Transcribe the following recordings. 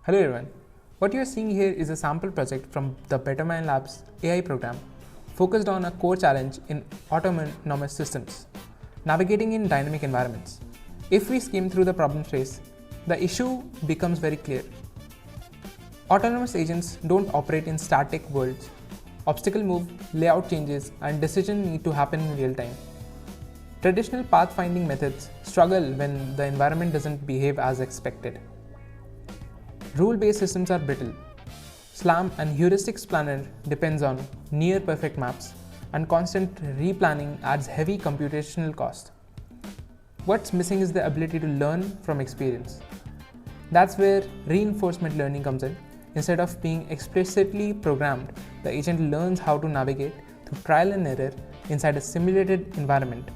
Hello everyone. What you are seeing here is a sample project from the Betterman Labs AI program focused on a core challenge in autonomous systems, navigating in dynamic environments. If we skim through the problem space, the issue becomes very clear. Autonomous agents don't operate in static worlds. Obstacle move, layout changes, and decisions need to happen in real time. Traditional pathfinding methods struggle when the environment doesn't behave as expected. Rule-based systems are brittle. SLAM and heuristics planner depends on near-perfect maps, and constant replanning adds heavy computational cost. What's missing is the ability to learn from experience. That's where reinforcement learning comes in. Instead of being explicitly programmed, the agent learns how to navigate through trial and error inside a simulated environment.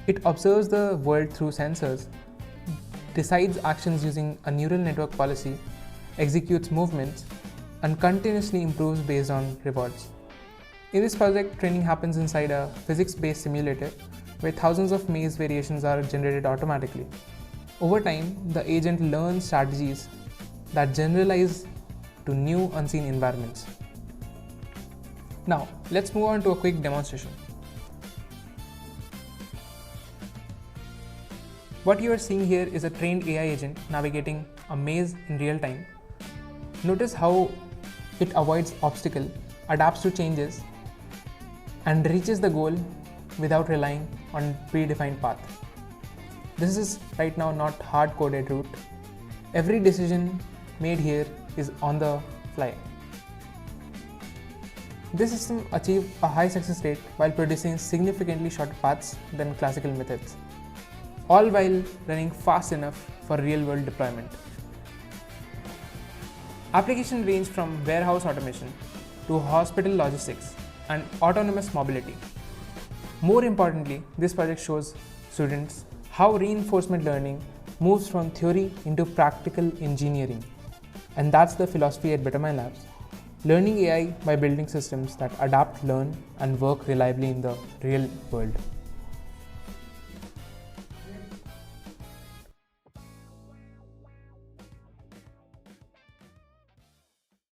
It observes the world through sensors, decides actions using a neural network policy, executes movements, and continuously improves based on rewards. In this project, training happens inside a physics-based simulator where thousands of maze variations are generated automatically. Over time, the agent learns strategies that generalize to new unseen environments. Now, let's move on to a quick demonstration. What you are seeing here is a trained AI agent navigating a maze in real time. Notice how it avoids obstacles, adapts to changes, and reaches the goal without relying on predefined path. This is right now not hard-coded route. Every decision made here is on the fly. This system achieved a high success rate while producing significantly shorter paths than classical methods, all while running fast enough for real-world deployment. Applications range from warehouse automation to hospital logistics and autonomous mobility. More importantly, this project shows students how reinforcement learning moves from theory into practical engineering. And that's the philosophy at Betterman Labs: learning AI by building systems that adapt, learn, and work reliably in the real world.